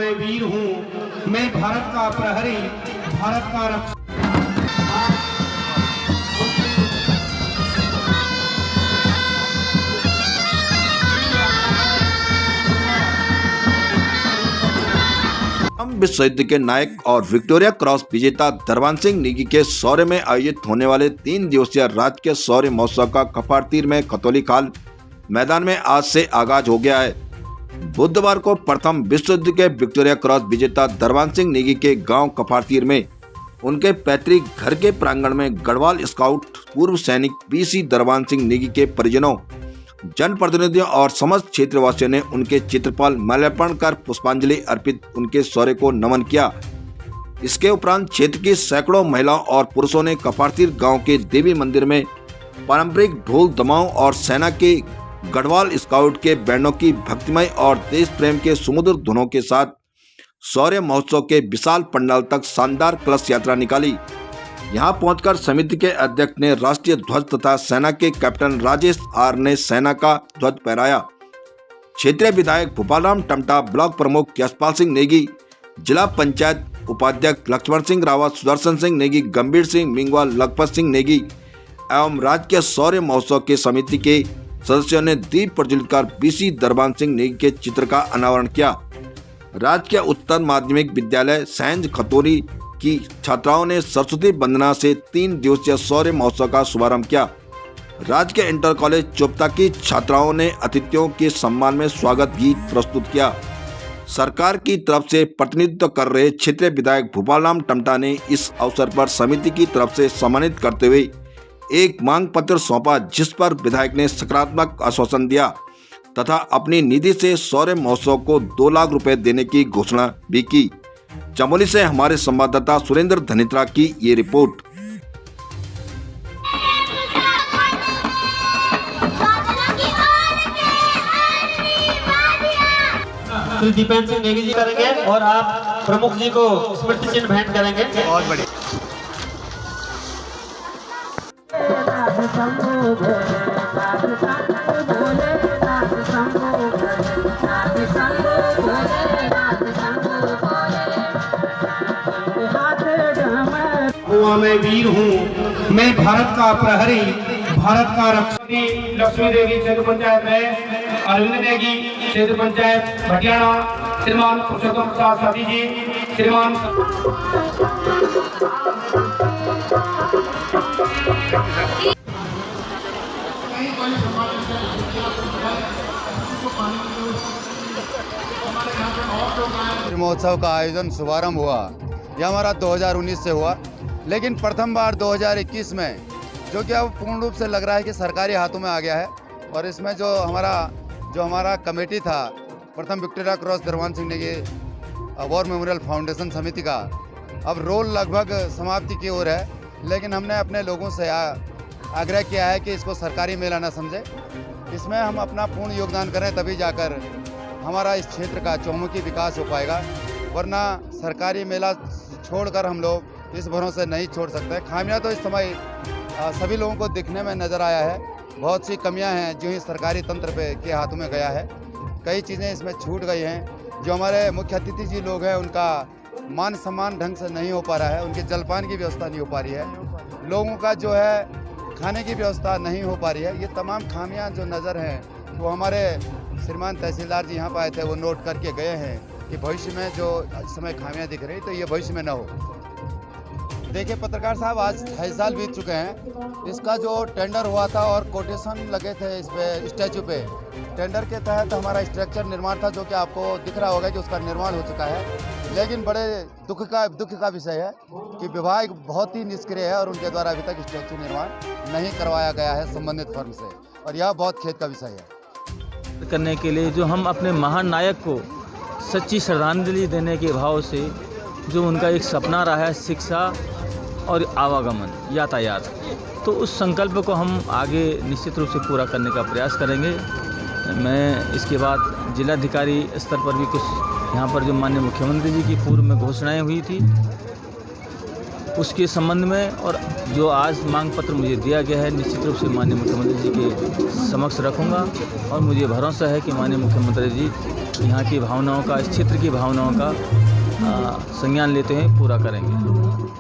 मैं वीर हूँ, मैं भारत का प्रहरी, भारत का रक्षक। विश्व युद्ध के नायक और विक्टोरिया क्रॉस विजेता दरबान सिंह नेगी के शौर्य में आयोजित होने वाले 3 दिवसीय राजकीय शौर्य महोत्सव का कपाड़तीर में खतौली खाल मैदान में आज से आगाज हो गया है। बुधवार को प्रथम विश्व युद्ध के विक्टोरिया क्रॉस विजेता दरबान सिंह नेगी के गांव कपाड़तीर में उनके पैतृक घर के प्रांगण में गढ़वाल स्काउट पूर्व सैनिक पीसी दरबान सिंह नेगी के परिजनों, जनप्रतिनिधियों और समस्त क्षेत्रवासियों ने उनके चित्र पर माल्यार्पण कर पुष्पांजलि अर्पित उनके शौर्य को नमन किया। इसके उपरांत क्षेत्र की सैकड़ों महिलाओं और पुरुषों ने कपाड़तीर गांव के देवी मंदिर में पारंपरिक ढोल दमाओं और सेना के गढ़वाल स्काउट के बैंडों की भक्तिमय और देश प्रेम के सुमधुर धुनों के साथ शौर्य महोत्सव के विशाल पंडाल तक शानदार कलश यात्रा निकाली। यहां पहुंचकर समिति के अध्यक्ष ने राष्ट्रीय ध्वज तथा सेना के कैप्टन राजेश आर ने सेना का ध्वज फहराया। क्षेत्रीय विधायक भूपालराम टमटा, ब्लॉक प्रमुख यशपाल सिंह नेगी, जिला पंचायत उपाध्यक्ष लक्ष्मण सिंह रावत, सुदर्शन सिंह नेगी, गंभीर सिंह मिंगवाल, लखपत सिंह नेगी एवं राजकीय शौर्य महोत्सव के समिति के सदस्यों ने दीप प्रज्वलित कर पीसी दरबान सिंह नेगी के चित्र का अनावरण किया। राजकीय उच्चतर माध्यमिक विद्यालय सैंज खतौली की छात्राओं ने सरस्वती वंदना से 3 दिवसीय शौर्य महोत्सव का शुभारंभ किया। राजकीय इंटर कॉलेज चोपता की छात्राओं ने अतिथियों के सम्मान में स्वागत गीत प्रस्तुत किया। सरकार की तरफ से प्रतिनिधित्व कर रहे क्षेत्रीय विधायक भूपालराम टमटा ने इस अवसर पर समिति की तरफ से सम्मानित करते हुए एक मांग पत्र सौंपा, जिस पर विधायक ने सकारात्मक आश्वासन दिया तथा अपनी निधि से शौर्य महोत्सव को 2 लाख रुपए देने की घोषणा भी की। चमोली से हमारे संवाददाता सुरेंद्र धनित्रा की ये रिपोर्ट। श्री दीपेंद्र सिंह नेगी जी करेंगे और आप प्रमुख जी को स्मृति चिन्ह भेंट करेंगे। बहुत बढ़िया। मैं वीर हूँ, मैं भारत का प्रहरी, भारत का रक्षक। लक्ष्मी देवी क्षेत्र पंचायत में, अरविंद नेगी क्षेत्र पंचायत भटियाणा, श्रीमान पुरुषोत्तम प्रसाद साथी जी, श्रीमान महोत्सव का आयोजन शुभारंभ हुआ। यह हमारा 2019 से हुआ, लेकिन प्रथम बार 2021 में जो कि अब पूर्ण रूप से लग रहा है कि सरकारी हाथों में आ गया है। और इसमें जो हमारा कमेटी था प्रथम Victoria Cross Darwan Singh Negi war memorial foundation समिति का, अब रोल लगभग समाप्ति की ओर है। लेकिन हमने अपने लोगों से आग्रह किया है कि इसको सरकारी मेला न समझे, इसमें हम अपना पूर्ण योगदान करें, तभी जाकर हमारा इस क्षेत्र का चौमुखी विकास हो पाएगा। वरना सरकारी मेला छोड़कर हम लोग इस भरोसे नहीं छोड़ सकते। खामियां तो इस समय सभी लोगों को दिखने में नज़र आया है। बहुत सी कमियां हैं जो ही सरकारी तंत्र के हाथों में गया है। कई चीज़ें इसमें छूट गई हैं। जो हमारे मुख्य अतिथि जी लोग हैं उनका मान सम्मान ढंग से नहीं हो पा रहा है, उनके जलपान की व्यवस्था नहीं हो पा रही है, लोगों का जो है खाने की व्यवस्था नहीं हो पा रही है। ये तमाम खामियां जो नज़र हैं वो हमारे श्रीमान तहसीलदार जी यहाँ पर आए थे, वो नोट करके गए हैं कि भविष्य में जो इस समय खामियां दिख रही तो ये भविष्य में न हो। देखिए पत्रकार साहब, आज 2.5 साल बीत चुके हैं। इसका जो टेंडर हुआ था और कोटेशन लगे थे इस पे स्टैचू पे, टेंडर के तहत हमारा स्ट्रक्चर निर्माण था, जो कि आपको दिख रहा होगा कि उसका निर्माण हो चुका है। लेकिन बड़े दुख का विषय है कि विभाग बहुत ही निष्क्रिय है और उनके द्वारा अभी तक स्ट्रक्चर निर्माण नहीं करवाया गया है संबंधित फर्म से, और यह बहुत खेद का विषय है। करने के लिए जो हम अपने महान नायक को सच्ची श्रद्धांजलि देने के भाव से जो उनका एक सपना रहा है शिक्षा और आवागमन यातायात, तो उस संकल्प को हम आगे निश्चित रूप से पूरा करने का प्रयास करेंगे। मैं इसके बाद जिलाधिकारी स्तर पर भी कुछ यहाँ पर जो माननीय मुख्यमंत्री जी की पूर्व में घोषणाएं हुई थी उसके संबंध में और जो आज मांग पत्र मुझे दिया गया है, निश्चित रूप से माननीय मुख्यमंत्री जी के समक्ष रखूँगा और मुझे भरोसा है कि माननीय मुख्यमंत्री जी यहाँ की भावनाओं का, इस क्षेत्र की भावनाओं का संज्ञान लेते हुए पूरा करेंगे।